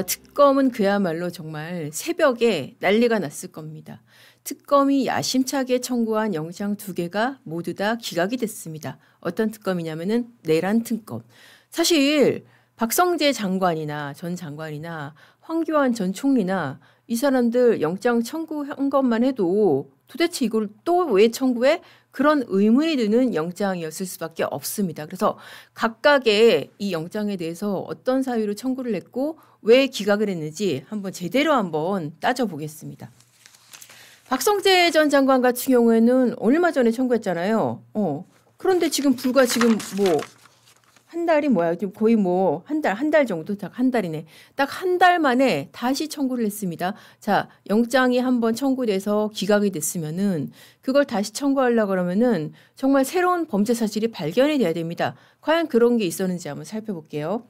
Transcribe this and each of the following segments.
특검은 그야말로 정말 새벽에 난리가 났을 겁니다. 특검이 야심차게 청구한 영장 2개가 모두 다 기각이 됐습니다. 어떤 특검이냐면은 내란 특검. 사실 박성재 장관이나 전 장관이나 황교안 전 총리나 이 사람들 영장 청구한 것만 해도 도대체 이걸 또 왜 청구해? 그런 의문이 드는 영장이었을 수밖에 없습니다. 그래서 각각의 이 영장에 대해서 어떤 사유로 청구를 했고 왜 기각을 했는지 제대로 한번 따져보겠습니다. 박성재 전 장관 같은 경우에는 얼마 전에 청구했잖아요. 그런데 지금 한 달이 뭐야? 지금 거의 한 달 정도? 한 달이네. 딱 한 달 만에 다시 청구를 했습니다. 자, 영장이 한번 청구돼서 기각이 됐으면은 그걸 다시 청구하려고 그러면은 정말 새로운 범죄 사실이 발견이 돼야 됩니다. 과연 그런 게 있었는지 한번 살펴볼게요.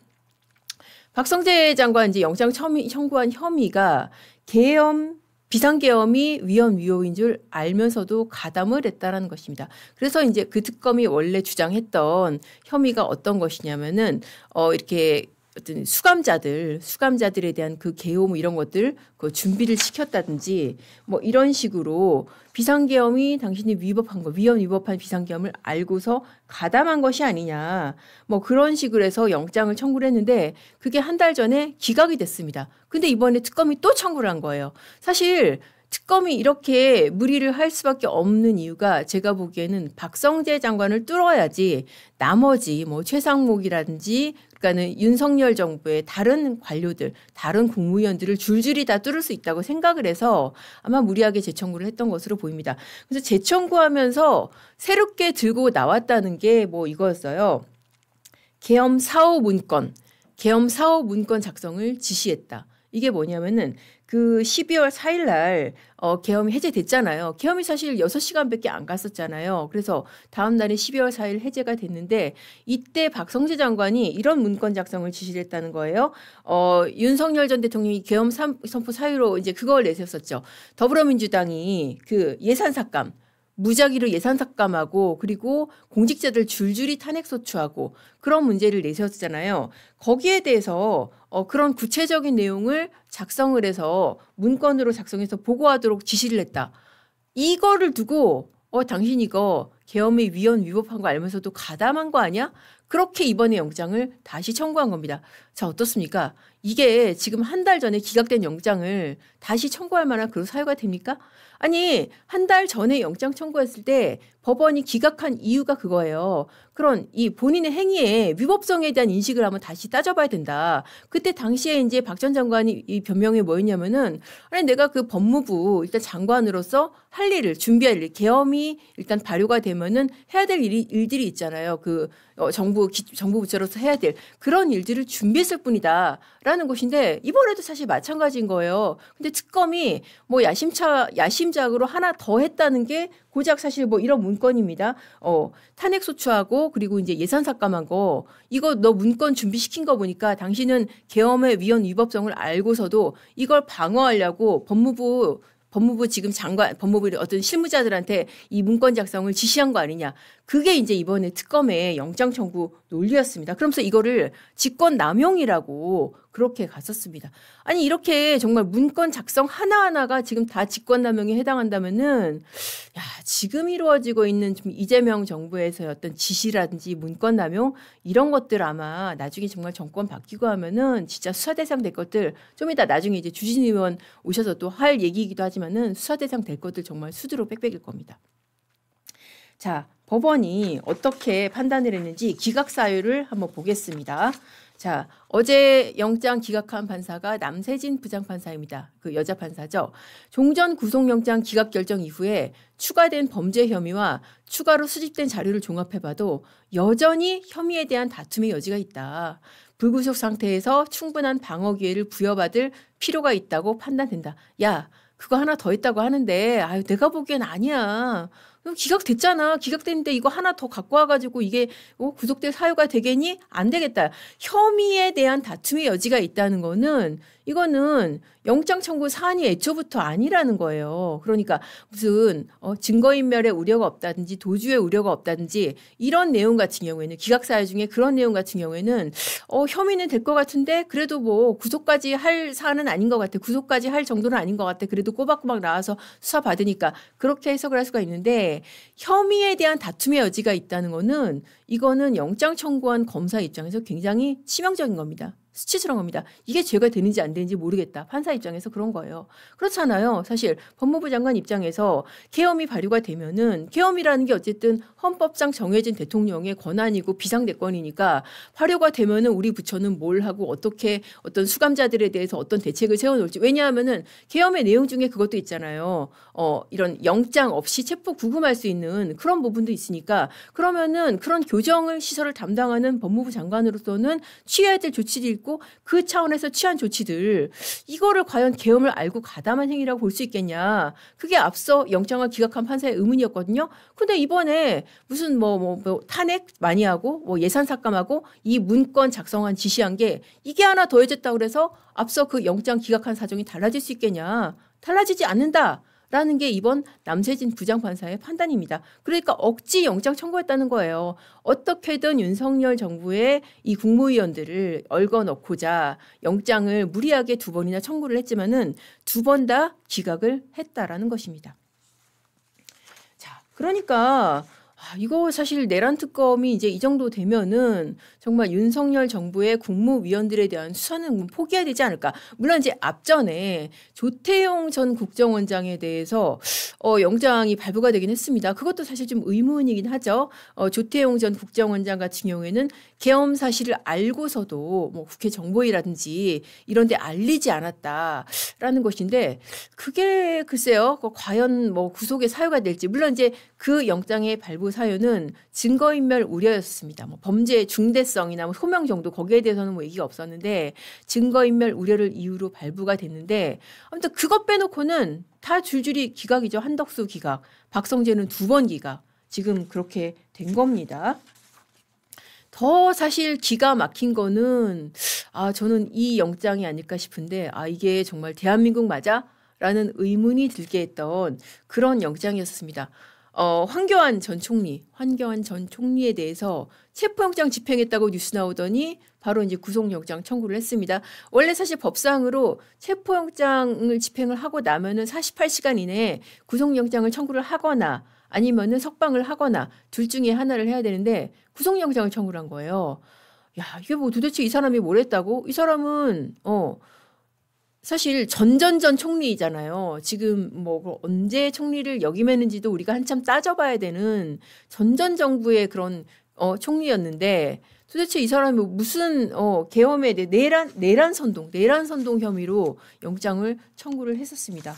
박성재 장관 이제 영장 청구한 혐의가 비상계엄이 위헌위호인 줄 알면서도 가담을 했다라는 것입니다. 그래서 이제 그 특검이 원래 주장했던 혐의가 어떤 것이냐면은 이렇게 어떤 수감자들에 대한 그 계엄 이런 것들 그 준비를 시켰다든지 이런 식으로 비상계엄이 당신이 위헌 위법한 비상계엄을 알고서 가담한 것이 아니냐 그런 식으로 해서 영장을 청구를 했는데 그게 한 달 전에 기각이 됐습니다. 근데 이번에 특검이 또 청구를 한 거예요. 사실 특검이 이렇게 무리를 할 수밖에 없는 이유가 제가 보기에는 박성재 장관을 뚫어야지 나머지 최상목이라든지 그러니까는 윤석열 정부의 다른 관료들, 다른 국무위원들을 줄줄이 다 뚫을 수 있다고 생각을 해서 아마 무리하게 재청구를 했던 것으로 보입니다. 그래서 재청구하면서 새롭게 들고 나왔다는 게 이거였어요. 계엄 사후 문건 작성을 지시했다. 이게 뭐냐면은 그 12월 4일 날 계엄이 해제됐잖아요. 계엄이 사실 6시간밖에 안 갔었잖아요. 그래서 다음 날에 12월 4일 해제가 됐는데 이때 박성재 장관이 이런 문건 작성을 지시를 했다는 거예요. 윤석열 전 대통령이 계엄 선포 사유로 이제 그걸 내세웠었죠. 더불어민주당이 그 예산 삭감 무작위로 예산 삭감하고 그리고 공직자들 줄줄이 탄핵소추하고 그런 문제를 내세웠잖아요. 거기에 대해서 그런 구체적인 내용을 작성을 해서 문건으로 작성해서 보고하도록 지시를 했다. 이거를 두고 당신 이거 계엄의 위헌 위법한 거 알면서도 가담한 거 아니야? 그렇게 이번에 영장을 다시 청구한 겁니다. 자, 어떻습니까? 이게 지금 한 달 전에 기각된 영장을 다시 청구할 만한 그런 사유가 됩니까? 아니, 한 달 전에 영장 청구했을 때 법원이 기각한 이유가 그거예요. 그런 이 본인의 행위의 위법성에 대한 인식을 한번 다시 따져봐야 된다. 그때 당시에 이제 박 전 장관이 이 변명이 뭐였냐면은 아니 내가 그 법무부 일단 장관으로서 할 일을 준비할 일, 계엄이 일단 발효가 되면은 해야 될 일들이 있잖아요. 그 정부 부처로서 해야 될 그런 일들을 준비했을 뿐이다라는 것인데 이번에도 사실 마찬가지인 거예요. 근데 특검이 야심작으로 하나 더 했다는 게 고작 사실 이런 문건입니다. 탄핵소추하고 그리고 이제 예산 삭감한 거 이거 너 문건 준비시킨 거 보니까 당신은 계엄의 위헌 위법성을 알고서도 이걸 방어하려고 법무부 지금 법무부 어떤 실무자들한테 이 문건 작성을 지시한 거 아니냐. 그게 이제 이번에 특검의 영장 청구 논리였습니다. 그러면서 이거를 직권 남용이라고 그렇게 갔었습니다. 아니 이렇게 정말 문건 작성 하나하나가 지금 다 직권 남용에 해당한다면은 지금 이루어지고 있는 좀 이재명 정부에서의 어떤 지시라든지 문건 남용 이런 것들 아마 나중에 정말 정권 바뀌고 하면은 진짜 수사 대상 될 것들 좀 이따 나중에 이제 주진 의원 오셔서 또 할 얘기이기도 하지만은 수사 대상 될 것들 정말 수두룩 빽빽일 겁니다. 자, 법원이 어떻게 판단을 했는지 기각 사유를 한번 보겠습니다. 자, 어제 영장 기각한 판사가 남세진 부장판사입니다. 그 여자 판사죠. 종전 구속영장 기각 결정 이후에 추가된 범죄 혐의와 추가로 수집된 자료를 종합해봐도 여전히 혐의에 대한 다툼의 여지가 있다. 불구속 상태에서 충분한 방어 기회를 부여받을 필요가 있다고 판단된다. 야, 그거 하나 더 있다고 하는데 내가 보기엔 아니야. 기각됐잖아. 기각됐는데 이거 하나 더 갖고 와가지고 이게 구속될 사유가 되겠니? 안 되겠다. 혐의에 대한 다툼의 여지가 있다는 거는 이거는 영장 청구 사안이 애초부터 아니라는 거예요. 그러니까 무슨 증거인멸의 우려가 없다든지 도주의 우려가 없다든지 이런 내용 같은 경우에는 기각사유 중에 그런 내용 같은 경우에는 혐의는 될 것 같은데 그래도 뭐 구속까지 할 사안은 아닌 것 같아. 구속까지 할 정도는 아닌 것 같아. 그래도 꼬박꼬박 나와서 수사 받으니까 그렇게 해석을 할 수가 있는데 혐의에 대한 다툼의 여지가 있다는 거는 이거는 영장 청구한 검사 입장에서 굉장히 치명적인 겁니다. 수치스러운 겁니다. 이게 죄가 되는지 안 되는지 모르겠다. 판사 입장에서 그런 거예요. 그렇잖아요. 사실 법무부 장관 입장에서 계엄이 발효가 되면은 계엄이라는 게 어쨌든 헌법상 정해진 대통령의 권한이고 비상대권이니까 발효가 되면은 우리 부처는 뭘 하고 어떻게 어떤 수감자들에 대해서 어떤 대책을 세워놓을지. 왜냐하면은 계엄의 내용 중에 그것도 있잖아요. 이런 영장 없이 체포 구금할 수 있는 그런 부분도 있으니까 그러면은 그런 교정을 시설을 담당하는 법무부 장관으로서는 취해야 될 조치들이 있고 그 차원에서 취한 조치들 이거를 과연 계엄을 알고 가담한 행위라고 볼 수 있겠냐. 그게 앞서 영장을 기각한 판사의 의문이었거든요. 근데 이번에 무슨 뭐 탄핵 많이 하고 뭐 예산 삭감하고 이 문건 작성한 지시한 게 이게 하나 더해졌다고 그래서 앞서 그 영장 기각한 사정이 달라질 수 있겠냐. 달라지지 않는다. 라는 게 이번 남세진 부장판사의 판단입니다. 그러니까 억지 영장 청구했다는 거예요. 어떻게든 윤석열 정부의 이 국무위원들을 얽어넣고자 영장을 무리하게 2번이나 청구를 했지만은 2번 다 기각을 했다라는 것입니다. 자, 그러니까 이거 사실 내란 특검이 이제 이 정도 되면은 정말 윤석열 정부의 국무위원들에 대한 수사는 포기해야 되지 않을까. 물론 이제 앞전에 조태용 전 국정원장에 대해서 영장이 발부가 되긴 했습니다. 그것도 사실 좀 의문이긴 하죠. 조태용 전 국정원장 같은 경우에는 계엄 사실을 알고서도 뭐 국회 정보위라든지 이런 데 알리지 않았다라는 것인데 그게 글쎄요. 과연 뭐 구속의 사유가 될지. 물론 이제 그 영장의 발부 사유는 증거인멸 우려였습니다. 뭐 범죄의 중대성이나 뭐 소명 정도 거기에 대해서는 뭐 얘기가 없었는데 증거인멸 우려를 이유로 발부가 됐는데 아무튼 그것 빼놓고는 다 줄줄이 기각이죠. 한덕수 기각, 박성재는 2번 기각. 지금 그렇게 된 겁니다. 더 사실 기가 막힌 거는 저는 이 영장이 아닐까 싶은데 이게 정말 대한민국 맞아? 라는 의문이 들게 했던 그런 영장이었습니다. 황교안 전 총리에 대해서 체포영장 집행했다고 뉴스 나오더니 바로 이제 구속영장 청구를 했습니다. 원래 사실 법상으로 체포영장을 집행을 하고 나면은 48시간 이내에 구속영장을 청구를 하거나 아니면은 석방을 하거나 둘 중에 하나를 해야 되는데 구속영장을 청구를 한 거예요. 야, 이게 뭐 도대체 이 사람이 뭘 했다고? 이 사람은 사실 전전전 총리이잖아요. 지금 뭐 언제 총리를 역임했는지도 우리가 한참 따져봐야 되는 전전 정부의 그런 총리였는데 도대체 이 사람이 무슨 계엄에 대해 내란 선동 혐의로 영장을 청구를 했었습니다.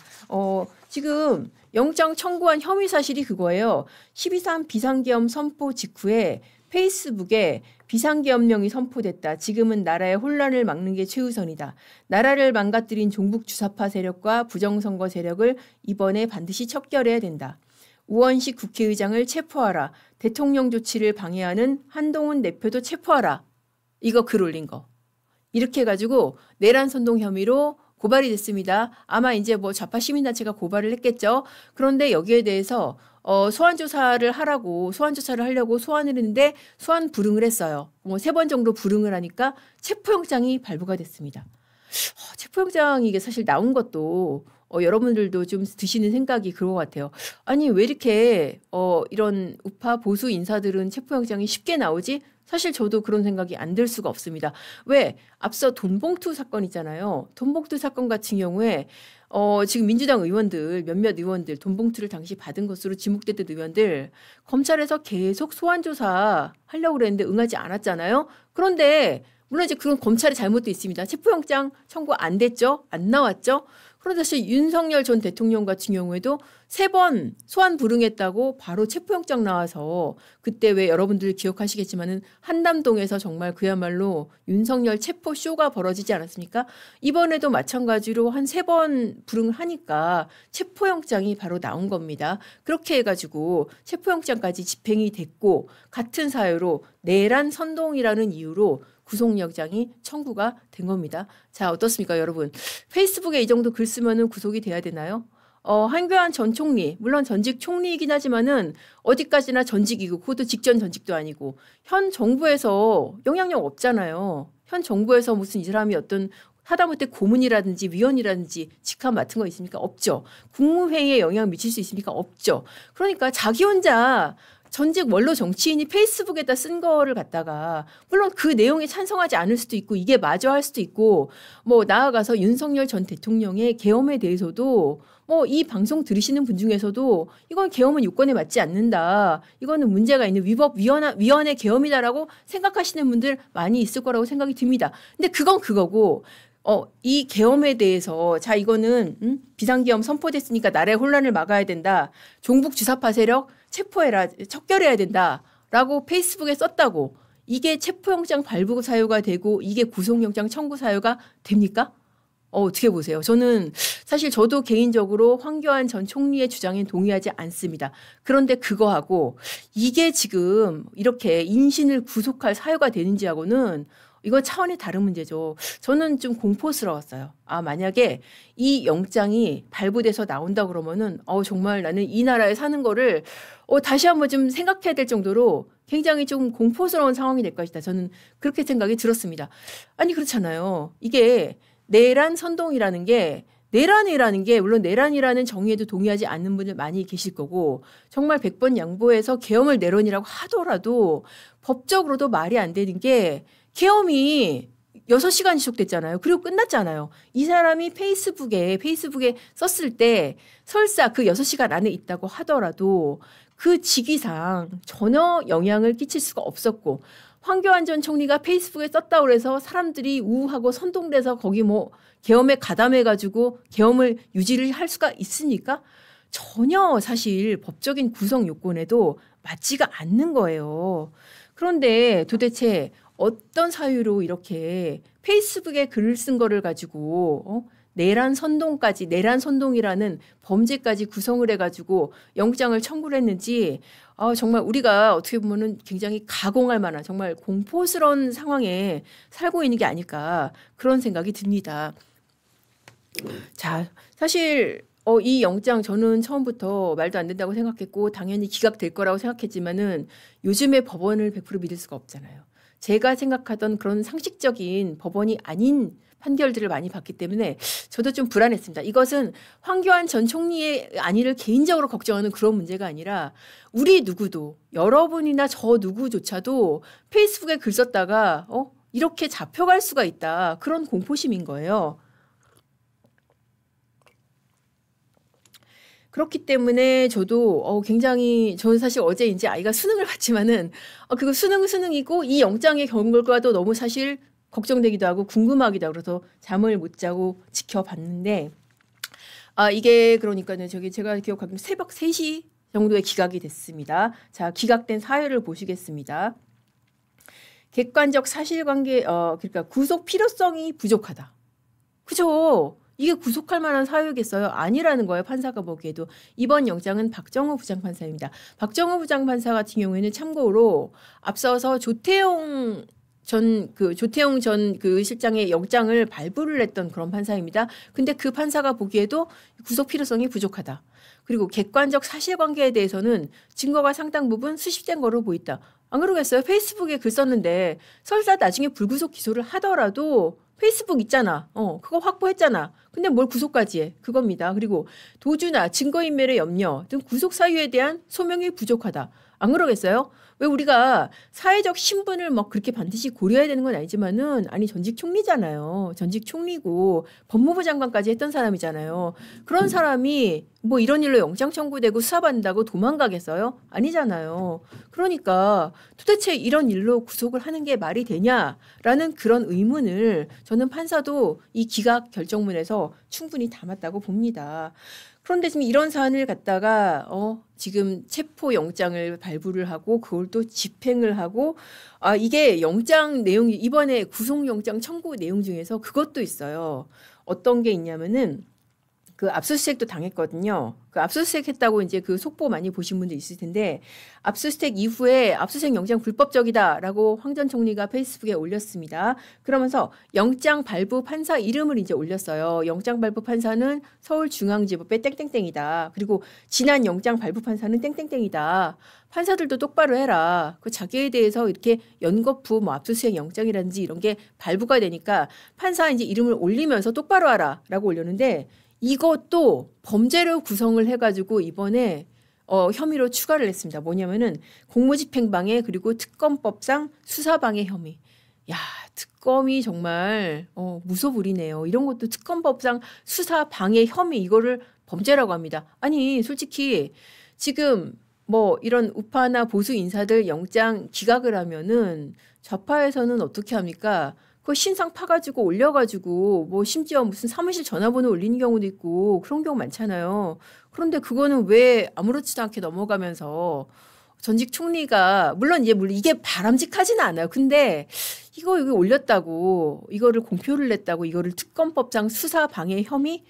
지금 영장 청구한 혐의 사실이 그거예요. 12.3 비상계엄 선포 직후에 페이스북에 비상계엄령이 선포됐다. 지금은 나라의 혼란을 막는 게 최우선이다. 나라를 망가뜨린 종북 주사파 세력과 부정선거 세력을 이번에 반드시 척결해야 된다. 우원식 국회의장을 체포하라. 대통령 조치를 방해하는 한동훈 대표도 체포하라. 이거 글 올린 거. 이렇게 해가지고 내란 선동 혐의로 고발이 됐습니다. 아마 이제 뭐 좌파 시민단체가 고발을 했겠죠. 그런데 여기에 대해서 소환조사를 하려고 소환을 했는데 소환 불응을 했어요. 뭐 3번 정도 불응을 하니까 체포영장이 발부가 됐습니다. 체포영장이 이게 사실 나온 것도 여러분들도 좀 드시는 생각이 그런 것 같아요. 아니 왜 이렇게 이런 우파 보수 인사들은 체포영장이 쉽게 나오지? 사실 저도 그런 생각이 안 들 수가 없습니다. 왜? 앞서 돈봉투 사건 있잖아요. 돈봉투 사건 같은 경우에 지금 민주당 의원들 몇몇 의원들 돈봉투를 당시 받은 것으로 지목됐던 의원들 검찰에서 계속 소환조사 하려고 그랬는데 응하지 않았잖아요. 그런데 물론 이제 그런 검찰의 잘못도 있습니다. 체포영장 청구 안 됐죠? 안 나왔죠? 그런데 사실 윤석열 전 대통령 같은 경우에도 3번 소환 불응했다고 바로 체포영장 나와서 그때 왜 여러분들 기억하시겠지만은 한남동에서 정말 그야말로 윤석열 체포 쇼가 벌어지지 않았습니까? 이번에도 마찬가지로 한 3번 불응을 하니까 체포영장이 바로 나온 겁니다. 그렇게 해가지고 체포영장까지 집행이 됐고 같은 사유로 내란 선동이라는 이유로 구속영장이 청구가 된 겁니다. 자, 어떻습니까, 여러분? 페이스북에 이 정도 글 쓰면은 구속이 돼야 되나요? 한교안 전 총리, 물론 전직 총리이긴 하지만은 어디까지나 전직이고, 그것도 직전 전직도 아니고, 현 정부에서 영향력 없잖아요. 현 정부에서 무슨 이 사람이 어떤 하다못해 고문이라든지 위원이라든지 직함 맡은 거 있습니까? 없죠. 국무회의에 영향 미칠 수 있습니까? 없죠. 그러니까 자기 혼자 전직 원로 정치인이 페이스북에다 쓴 거를 갖다가 물론 그 내용에 찬성하지 않을 수도 있고 이게 맞아 할 수도 있고 뭐 나아가서 윤석열 전 대통령의 계엄에 대해서도 뭐 이 방송 들으시는 분 중에서도 이건 계엄은 요건에 맞지 않는다. 이거는 문제가 있는 위헌의 계엄이다라고 생각하시는 분들 많이 있을 거라고 생각이 듭니다. 근데 그건 그거고 이 계엄에 대해서 자 이거는 비상계엄 선포됐으니까 나라의 혼란을 막아야 된다. 종북 주사파 세력 체포해라. 척결해야 된다라고 페이스북에 썼다고 이게 체포영장 발부 사유가 되고 이게 구속영장 청구 사유가 됩니까? 어떻게 보세요? 저는 사실 저도 개인적으로 황교안 전 총리의 주장에 동의하지 않습니다. 그런데 그거하고 이게 지금 이렇게 인신을 구속할 사유가 되는지하고는 이건 차원이 다른 문제죠. 저는 좀 공포스러웠어요. 만약에 이 영장이 발부돼서 나온다 그러면은 정말 나는 이 나라에 사는 거를 다시 한번 좀 생각해야 될 정도로 굉장히 좀 공포스러운 상황이 될 것이다. 저는 그렇게 생각이 들었습니다. 아니 그렇잖아요. 이게 내란 선동이라는 게 내란이라는 게 물론 내란이라는 정의에도 동의하지 않는 분들 많이 계실 거고 정말 100번 양보해서 계엄을 내란이라고 하더라도 법적으로도 말이 안 되는 게 계엄이 6시간 지속됐잖아요. 그리고 끝났잖아요. 이 사람이 페이스북에 썼을 때 설사 그 6시간 안에 있다고 하더라도 그 직위상 전혀 영향을 끼칠 수가 없었고 황교안 전 총리가 페이스북에 썼다고 그래서 사람들이 우하고 선동돼서 거기 뭐 계엄에 가담해가지고 계엄을 유지를 할 수가 있습니까? 전혀 사실 법적인 구성 요건에도 맞지가 않는 거예요. 그런데 도대체 어떤 사유로 이렇게 페이스북에 글을 쓴 거를 가지고 내란 선동이라는 범죄까지 구성을 해가지고 영장을 청구를 했는지 정말 우리가 어떻게 보면은 굉장히 가공할 만한 정말 공포스러운 상황에 살고 있는 게 아닐까 그런 생각이 듭니다. 자, 사실 이 영장 저는 처음부터 말도 안 된다고 생각했고 당연히 기각될 거라고 생각했지만은 요즘의 법원을 100% 믿을 수가 없잖아요. 제가 생각하던 그런 상식적인 법원이 아닌 판결들을 많이 봤기 때문에 저도 좀 불안했습니다. 이것은 황교안 전 총리의 안위를 개인적으로 걱정하는 그런 문제가 아니라 우리 누구도 여러분이나 저 누구조차도 페이스북에 글 썼다가 이렇게 잡혀갈 수가 있다. 그런 공포심인 거예요. 그렇기 때문에 저도 굉장히 저는 사실 어제 이제 아이가 수능을 봤지만은 그거 수능이고 이 영장의 결과도 너무 사실 걱정되기도 하고 궁금하기도 하고 그래서 잠을 못 자고 지켜봤는데 이게 그러니까는 제가 기억하기로 새벽 3시 정도에 기각이 됐습니다. 자, 기각된 사유를 보시겠습니다. 객관적 사실관계 그러니까 구속 필요성이 부족하다. 그죠? 이게 구속할 만한 사유겠어요? 아니라는 거예요. 판사가 보기에도. 이번 영장은 박정호 부장판사입니다. 박정호 부장판사 같은 경우에는 참고로 앞서서 조태용 전 그 실장의 영장을 발부를 했던 그런 판사입니다. 근데 그 판사가 보기에도 구속 필요성이 부족하다. 그리고 객관적 사실관계에 대해서는 증거가 상당 부분 수십된 거로 보인다. 안 그러겠어요? 페이스북에 글 썼는데 설사 나중에 불구속 기소를 하더라도 페이스북 있잖아. 그거 확보했잖아. 근데 뭘 구속까지 해? 그겁니다. 그리고 도주나 증거인멸의 염려 등 구속 사유에 대한 소명이 부족하다. 안 그러겠어요? 왜 우리가 사회적 신분을 막 그렇게 반드시 고려해야 되는 건 아니지만은 아니 전직 총리잖아요. 전직 총리고 법무부 장관까지 했던 사람이잖아요. 그런 사람이 뭐 이런 일로 영장 청구되고 수사받는다고 도망가겠어요? 아니잖아요. 그러니까 도대체 이런 일로 구속을 하는 게 말이 되냐라는 그런 의문을 저는 판사도 이 기각 결정문에서 충분히 담았다고 봅니다. 그런데 지금 이런 사안을 갖다가 지금 체포 영장을 발부를 하고 그걸 또 집행을 하고 이게 영장 내용이 이번에 구속영장 청구 내용 중에서 그것도 있어요. 어떤 게 있냐면은 그 압수수색도 당했거든요. 그 압수수색 했다고 이제 그 속보 많이 보신 분도 있을 텐데 압수수색 이후에 압수수색 영장 불법적이다라고 황 전 총리가 페이스북에 올렸습니다. 그러면서 영장 발부 판사 이름을 이제 올렸어요. 영장 발부 판사는 서울중앙지법의 땡땡땡이다. 그리고 지난 영장 발부 판사는 땡땡땡이다. 판사들도 똑바로 해라. 그 자기에 대해서 이렇게 연거푸 뭐 압수수색 영장이라든지 이런 게 발부가 되니까 판사 이제 이름을 올리면서 똑바로 하라라고 올렸는데 이것도 범죄로 구성을 해가지고 이번에 혐의로 추가를 했습니다. 뭐냐면은 공무집행방해 그리고 특검법상 수사방해 혐의. 야, 특검이 정말 무소불위네요. 이런 것도 특검법상 수사방해 혐의 이거를 범죄라고 합니다. 아니 솔직히 지금 뭐 이런 우파나 보수 인사들 영장 기각을 하면은 좌파에서는 어떻게 합니까? 그 신상 파가지고 올려가지고 뭐 심지어 무슨 사무실 전화번호 올리는 경우도 있고 그런 경우 많잖아요. 그런데 그거는 왜 아무렇지도 않게 넘어가면서 전직 총리가 물론 이게 바람직하지는 않아요. 근데 이거 여기 올렸다고 이거를 공표를 냈다고 이거를 특검법상 수사 방해 혐의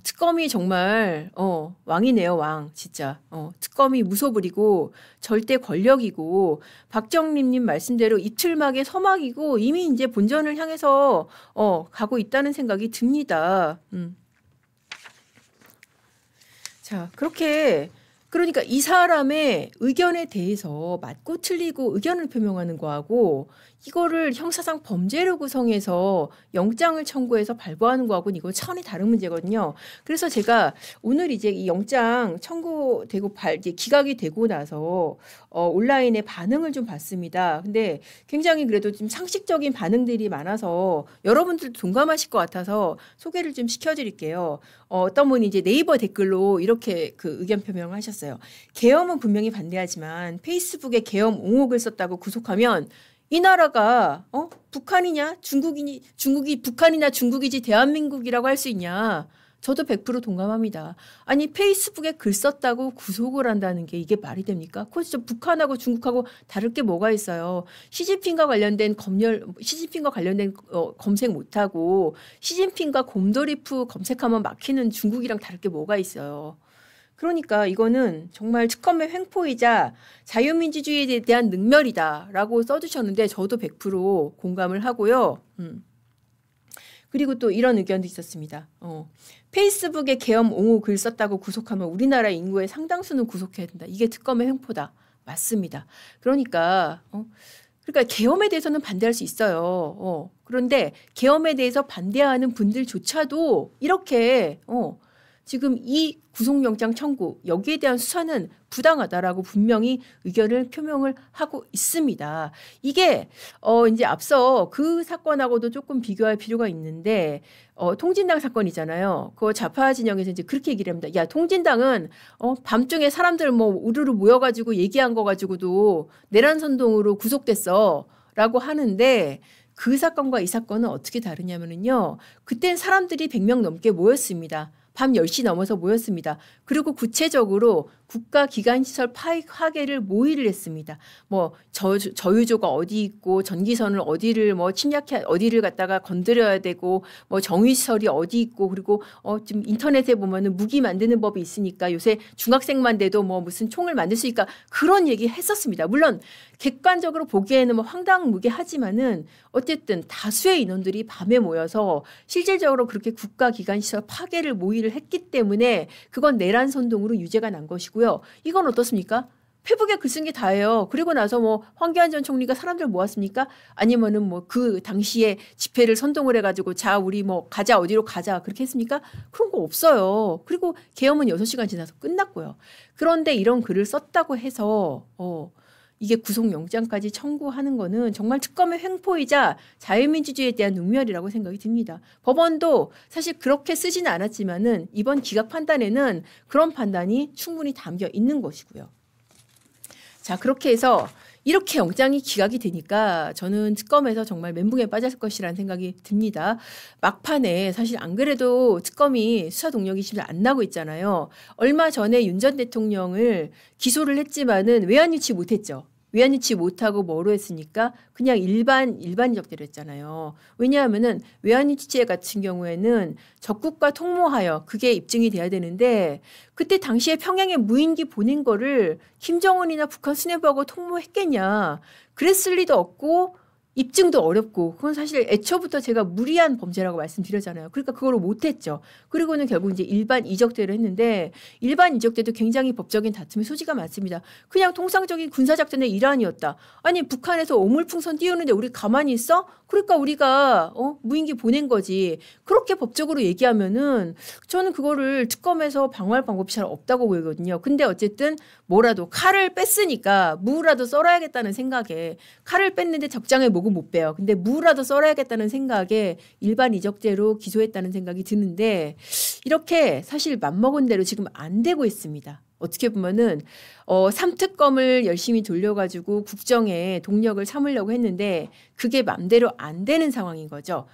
특검이 정말 왕이네요, 왕. 진짜. 특검이 무소불위고 절대 권력이고 박정림님 말씀대로 이틀막의 서막이고 이미 이제 본전을 향해서 가고 있다는 생각이 듭니다. 자, 그러니까 이 사람의 의견에 대해서 맞고 틀리고 의견을 표명하는 거하고 이거를 형사상 범죄로 구성해서 영장을 청구해서 발부하는 거하고는 이거 차원이 다른 문제거든요. 그래서 제가 오늘 이제 이 영장 청구되고 이제 기각이 되고 나서 온라인에 반응을 좀 봤습니다. 근데 굉장히 그래도 좀 상식적인 반응들이 많아서 여러분들도 동감하실 것 같아서 소개를 좀 시켜드릴게요. 어떤 분이 이제 네이버 댓글로 이렇게 그 의견 표명을 하셨어요. 계엄은 분명히 반대하지만 페이스북에 계엄 옹호글 썼다고 구속하면 이 나라가 북한이냐 중국이 북한이나 중국이지 대한민국이라고 할 수 있냐. 저도 100% 동감합니다. 아니 페이스북에 글 썼다고 구속을 한다는 게 이게 말이 됩니까? 그거 진짜 북한하고 중국하고 다를 게 뭐가 있어요. 시진핑과 관련된 검색 못하고 시진핑과 곰돌이프 검색하면 막히는 중국이랑 다를 게 뭐가 있어요. 그러니까 이거는 정말 특검의 횡포이자 자유민주주의에 대한 능멸이다라고 써주셨는데 저도 100% 공감을 하고요. 그리고 또 이런 의견도 있었습니다. 페이스북에 계엄 옹호 글 썼다고 구속하면 우리나라 인구의 상당수는 구속해야 된다. 이게 특검의 횡포다. 맞습니다. 그러니까 계엄에 대해서는 반대할 수 있어요. 그런데 계엄에 대해서 반대하는 분들조차도 이렇게 지금 이 구속영장 청구 여기에 대한 수사는 부당하다라고 분명히 의견을 표명을 하고 있습니다. 이게 이제 앞서 그 사건하고도 조금 비교할 필요가 있는데 통진당 사건이잖아요. 그 좌파 진영에서 이제 그렇게 얘기를 합니다. 야, 통진당은 밤중에 사람들 뭐 우르르 모여가지고 얘기한 거 가지고도 내란 선동으로 구속됐어라고 하는데. 그 사건과 이 사건은 어떻게 다르냐면요. 그땐 사람들이 100명 넘게 모였습니다. 밤 10시 넘어서 모였습니다. 그리고 구체적으로 국가기관시설 파괴를 모의를 했습니다. 뭐 저유조가 어디 있고 전기선을 어디를 뭐 어디를 갖다가 건드려야 되고 뭐 정유시설이 어디 있고 그리고 지금 인터넷에 보면은 무기 만드는 법이 있으니까 요새 중학생만 돼도 뭐 무슨 총을 만들 수 있으니까 그런 얘기 했었습니다. 물론 객관적으로 보기에는 뭐 황당무계하지만은 어쨌든 다수의 인원들이 밤에 모여서 실질적으로 그렇게 국가기관시설 파괴를 모의를 했기 때문에 그건 내란 선동으로 유죄가 난 것이고요. 이건 어떻습니까? 페북에 글 쓴 게 다예요. 그리고 나서 뭐 황교안 전 총리가 사람들 모았습니까? 아니면은 뭐 그 당시에 집회를 선동을 해가지고 자 우리 뭐 가자 어디로 가자 그렇게 했습니까? 그런 거 없어요. 그리고 계엄은 6시간 지나서 끝났고요. 그런데 이런 글을 썼다고 해서 이게 구속영장까지 청구하는 거는 정말 특검의 횡포이자 자유민주주의에 대한 능멸이라고 생각이 듭니다. 법원도 사실 그렇게 쓰지는 않았지만은 이번 기각 판단에는 그런 판단이 충분히 담겨 있는 것이고요. 자, 그렇게 해서 이렇게 영장이 기각이 되니까 저는 특검에서 정말 멘붕에 빠졌을 것이라는 생각이 듭니다. 막판에 사실 안 그래도 특검이 수사 동력이 지금 안 나고 있잖아요. 얼마 전에 윤 전 대통령을 기소를 했지만은 외환 유치 못했죠. 외환유치 못하고 뭐로 했으니까 그냥 일반 이적대로 했잖아요. 왜냐하면은 외환유치죄 같은 경우에는 적국과 통모하여 그게 입증이 돼야 되는데 그때 당시에 평양에 무인기 보낸 거를 김정은이나 북한 수뇌부하고 통모했겠냐. 그랬을 리도 없고 입증도 어렵고 그건 사실 애초부터 제가 무리한 범죄라고 말씀드렸잖아요. 그러니까 그걸 못했죠. 그리고는 결국 이제 일반 이적대로 했는데 일반 이적대도 굉장히 법적인 다툼의 소지가 많습니다. 그냥 통상적인 군사작전의 일환이었다. 아니 북한에서 오물풍선 띄우는데 우리 가만히 있어? 그러니까 우리가 무인기 보낸 거지. 그렇게 법적으로 얘기하면은 저는 그거를 특검에서 방어할 방법이 잘 없다고 보이거든요. 근데 어쨌든 뭐라도 칼을 뺐으니까 무라도 썰어야겠다는 생각에 칼을 뺐는데 적장에 목은 못 빼요. 근데 무라도 썰어야겠다는 생각에 일반 이적죄로 기소했다는 생각이 드는데 이렇게 사실 맘먹은 대로 지금 안 되고 있습니다. 어떻게 보면은 3특검을 열심히 돌려가지고 국정에 동력을 삼으려고 했는데 그게 맘대로 안 되는 상황인 거죠.